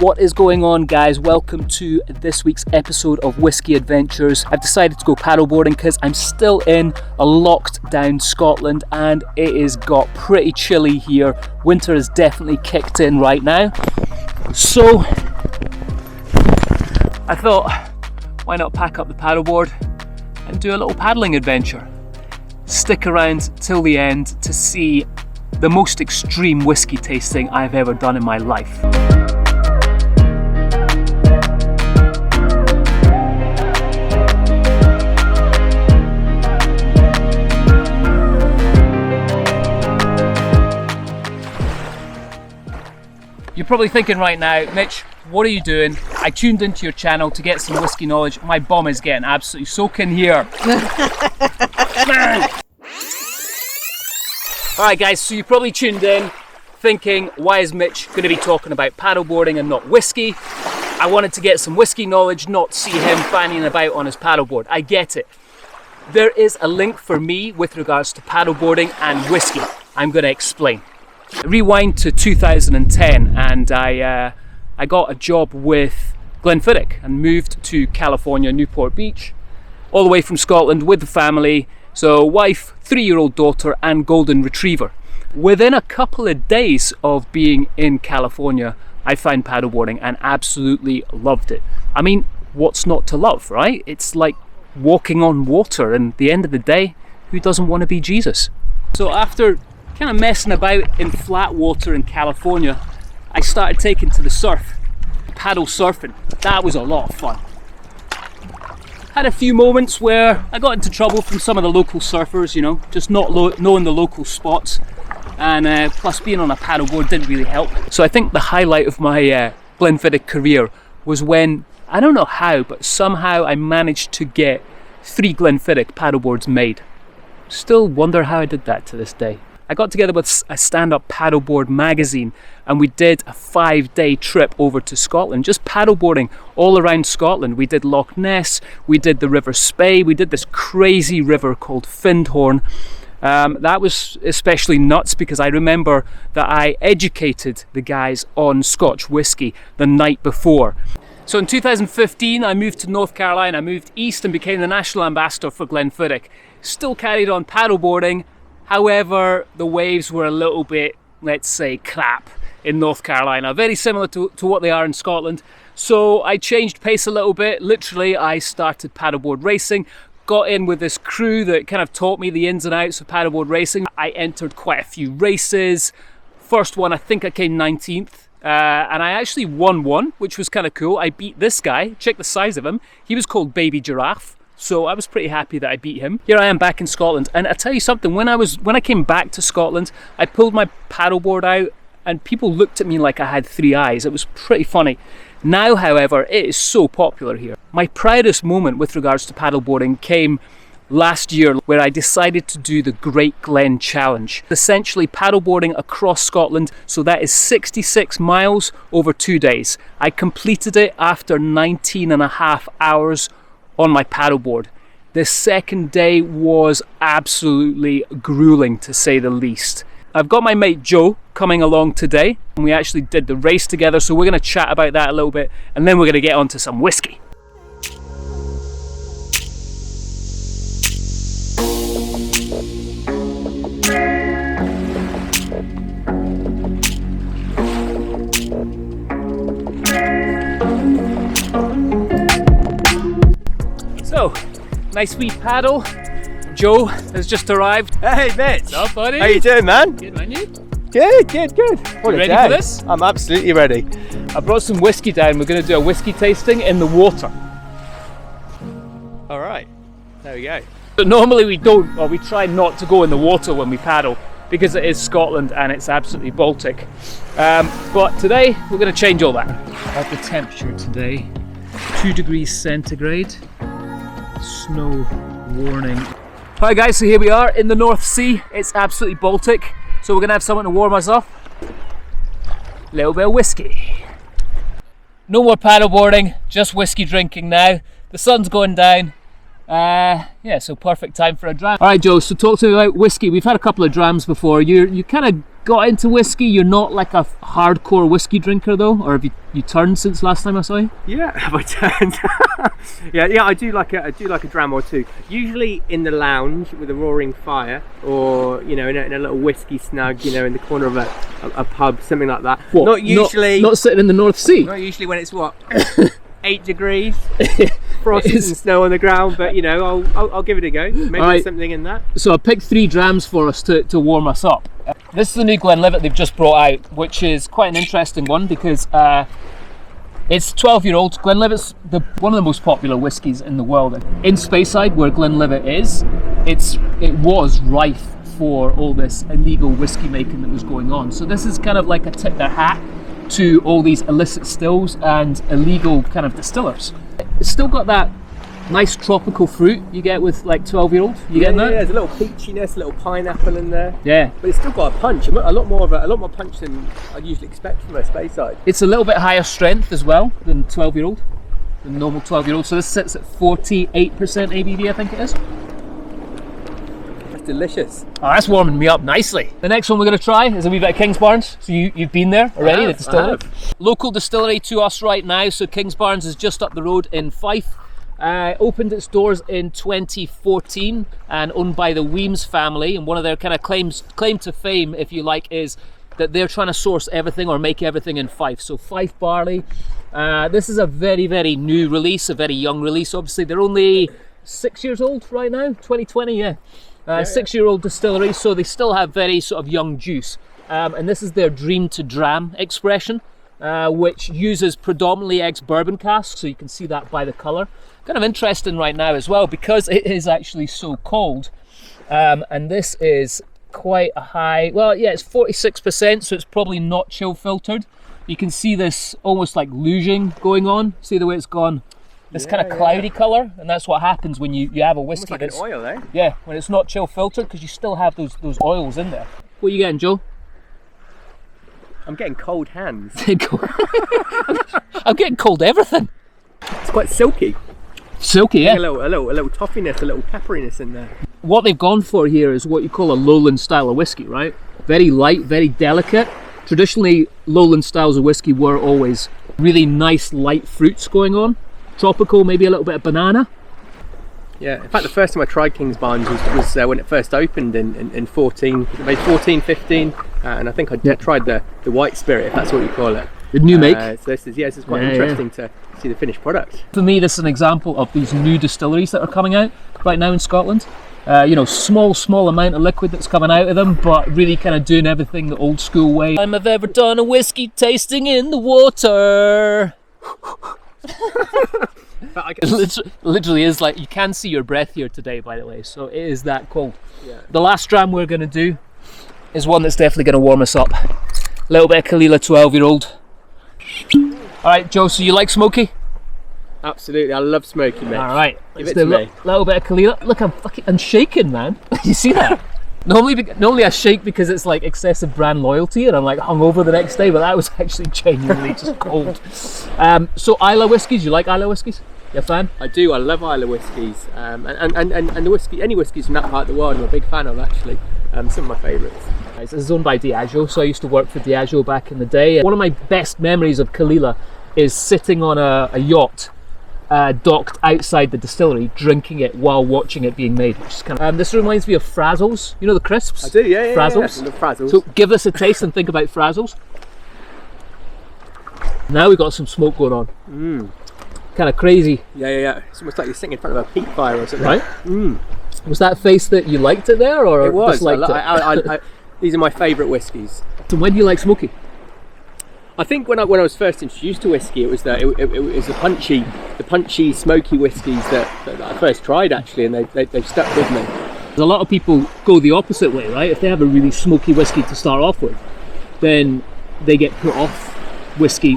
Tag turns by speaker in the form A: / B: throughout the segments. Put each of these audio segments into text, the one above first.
A: What is going on, guys? Welcome to this week's episode of Whiskey Adventures. I've decided to go paddleboarding because I'm still in a locked down Scotland and it is got pretty chilly here. Winter has definitely kicked in right now. So I thought, why not pack up the paddleboard and do a little paddling adventure? Stick around till the end to see the most extreme whiskey tasting I've ever done in my life. You're probably thinking right now, Mitch, what are you doing? I tuned into your channel to get some whiskey knowledge. My bum is getting absolutely soaking here. Alright guys, so you probably tuned in thinking, why is Mitch going to be talking about paddleboarding and not whiskey? I wanted to get some whiskey knowledge, not see him fanning about on his paddleboard. I get it. There is a link for me with regards to paddleboarding and whiskey. I'm going to explain. Rewind to 2010 and I got a job with Glenfiddich and moved to California, Newport Beach, all the way from Scotland with the family. So wife, 3-year-old daughter and golden retriever. Within a couple of days of being in California, I found paddleboarding and absolutely loved it. I mean, what's not to love, right? It's like walking on water, and at the end of the day, who doesn't want to be Jesus? So after kind of messing about in flat water in California, I started taking to the surf, paddle surfing. That was a lot of fun. Had a few moments where I got into trouble from some of the local surfers, you know, just not knowing the local spots, and plus being on a paddleboard didn't really help. So I think the highlight of my Glenfiddich career was when, I don't know how, but somehow I managed to get 3 Glenfiddich paddleboards made. Still wonder how I did that to this day. I got together with a stand-up paddleboard magazine and we did a 5-day trip over to Scotland, just paddleboarding all around Scotland. We did Loch Ness, we did the River Spey, we did this crazy river called Findhorn. That was especially nuts because I remember that I educated the guys on Scotch whiskey the night before. So in 2015 I moved to North Carolina, I moved east and became the national ambassador for Glenfiddich. Still carried on paddleboarding. However, the waves were a little bit, let's say, crap in North Carolina. Very similar to what they are in Scotland. So I changed pace a little bit. Literally, I started paddleboard racing. Got in with this crew that kind of taught me the ins and outs of paddleboard racing. I entered quite a few races. First one, I think I came 19th. And I actually won one, which was kind of cool. I beat this guy. Check the size of him. He was called Baby Giraffe. So I was pretty happy that I beat him. Here I am back in Scotland, and I tell you something, when I came back to Scotland, I pulled my paddleboard out and people looked at me like I had 3 eyes. It was pretty funny. Now, however, it is so popular here. My proudest moment with regards to paddleboarding came last year where I decided to do the Great Glen Challenge. Essentially paddleboarding across Scotland, so that is 66 miles over 2 days. I completed it after 19.5 hours on my paddleboard. The second day was absolutely grueling, to say the least. I've got my mate Joe coming along today, and we actually did the race together, so we're going to chat about that a little bit, and then we're going to get on to some whiskey. So, nice wee paddle. Joe has just arrived.
B: Hey Mitch!
A: What's up, buddy?
B: How you doing, man?
A: Good, man, you?
B: Good. What
A: You
B: a
A: ready
B: day.
A: for this?
B: I'm absolutely ready.
A: I brought some whiskey down. We're going to do a whiskey tasting in the water.
B: All right, there we go.
A: But normally we don't, or we try not to go in the water when we paddle because it is Scotland and it's absolutely Baltic. But today we're going to change all that. At the temperature today, 2 degrees centigrade, snow warning. Alright guys, so here we are in the North Sea. It's absolutely Baltic, so we're going to have something to warm us up. little bit of whiskey. No more paddleboarding, just whiskey drinking now. The sun's going down. Yeah, so perfect time for a dram. All right, Joe, so talk to me about whiskey. We've had a couple of drams before. You kind of got into whiskey. You're not like a hardcore whiskey drinker though, or have you turned since last time I saw you?
B: Yeah, have I turned? yeah, I do like a dram or two. Usually in the lounge with a roaring fire, or in a little whiskey snug, in the corner of a pub, something like that.
A: What?
B: Not usually.
A: Not sitting in the North Sea.
B: Not usually when it's what 8 degrees, frost and snow on the ground. But I'll give it a go. Maybe there's something in that.
A: So I picked 3 drams for us to warm us up. This is the new Glenlivet they've just brought out, which is quite an interesting one because it's 12-year-old. Glenlivet's one of the most popular whiskies in the world. In Speyside, where Glenlivet is, it was rife for all this illegal whiskey making that was going on. So this is kind of like a tip their hat to all these illicit stills and illegal kind of distillers. It's still got that nice tropical fruit you get with like 12-year-old. You getting that?
B: Yeah, there's a little peachiness, a little pineapple in there.
A: Yeah.
B: But it's still got a punch, a lot more punch than I'd usually expect from a Speyside.
A: It's a little bit higher strength as well than 12-year-old, than normal 12-year-old. So this sits at 48% ABV, I think it is.
B: That's delicious.
A: Oh, that's warming me up nicely. The next one we're going to try is a wee bit of Kingsbarns. So you've been there already, the distillery. Local distillery to us right now. So Kingsbarns is just up the road in Fife. Opened its doors in 2014 and owned by the Weems family, and one of their kind of claim to fame, if you like, is that they're trying to source everything or make everything in Fife. So Fife barley. This is a very, very new release, a very young release. Obviously they're only 6 years old right now, 2020, yeah. 6-year-old distillery, so they still have very sort of young juice. And this is their dream to dram expression, which uses predominantly ex-bourbon casks, so you can see that by the colour. Kind of interesting right now as well because it is actually so cold, and this is quite a high, well yeah, it's 46%, so it's probably not chill filtered. You can see this almost like luging going on. See the way it's gone, this kind of cloudy colour, and that's what happens when you have a whiskey
B: like
A: that's
B: an oil, eh?
A: Yeah, when it's not chill filtered, because you still have those oils in there. What are you getting, Joe?
B: I'm getting cold hands.
A: I'm getting cold everything.
B: It's quite silky.
A: Silky, yeah.
B: A little toffiness, a little pepperiness in there.
A: What they've gone for here is what you call a lowland style of whiskey, right? Very light, very delicate. Traditionally, lowland styles of whiskey were always really nice light fruits going on. Tropical, maybe a little bit of banana.
B: Yeah, in fact the first time I tried Kingsbarns was when it first opened in 14, maybe 14, 15, and I think I tried the white spirit, if that's what you call it.
A: The new make.
B: So this is quite interesting to see the finished product.
A: For me, this is an example of these new distilleries that are coming out right now in Scotland. Small amount of liquid that's coming out of them, but really kind of doing everything the old school way. Time I've ever done a whiskey tasting in the water. It literally is like, you can see your breath here today, by the way, so it is that cold. Yeah. The last dram we're going to do is one that's definitely going to warm us up. A little bit of Kalila 12-year-old. Alright, Joe, so you like smoky?
B: Absolutely, I love smoky, mate.
A: Alright,
B: give
A: let's
B: it
A: do
B: to
A: a
B: me.
A: little bit of Kalila. Look, I'm shaking, man. You see that? Normally I shake because it's like excessive brand loyalty and I'm like hungover the next day, but that was actually genuinely just cold. So Islay whiskies, you like Islay whiskies? You a fan?
B: I do, I love Islay whiskies, and the whiskey, any whiskies from that part of the world I'm a big fan of actually. Some of my favourites.
A: This is owned by Diageo, so I used to work for Diageo back in the day. One of my best memories of Kalila is sitting on a yacht docked outside the distillery, drinking it while watching it being made. Which is kind of, this reminds me of Frazzles. You know the crisps?
B: I do, yeah.
A: Frazzles.
B: Yeah. I love Frazzles.
A: So give us a taste and think about Frazzles. Now we've got some smoke going on. Kind of crazy.
B: Yeah. It's almost like you're sitting in front of a peat fire or something.
A: Right? Was that face that you liked it there, or
B: it was?
A: disliked it?
B: These are my favourite whiskies.
A: So when do you like smoky?
B: I think when I was first introduced to whiskey, it was the punchy, smoky whiskies that I first tried actually, and they've stuck with me.
A: A lot of people go the opposite way, right? If they have a really smoky whiskey to start off with, then they get put off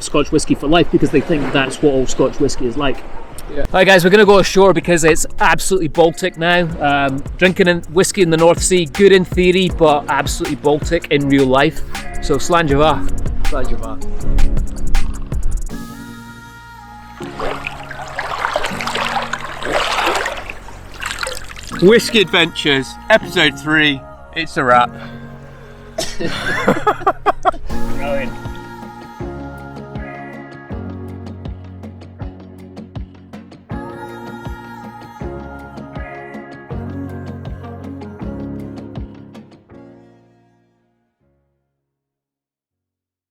A: Scotch whiskey for life because they think that's what all Scotch whiskey is like.
B: Yeah.
A: Alright guys, we're going to go ashore because it's absolutely Baltic now. Drinking whiskey in the North Sea, good in theory, but absolutely Baltic in real life. So Slanjava.
C: Inside your bar.
B: Whiskey Adventures, episode 3. It's a wrap.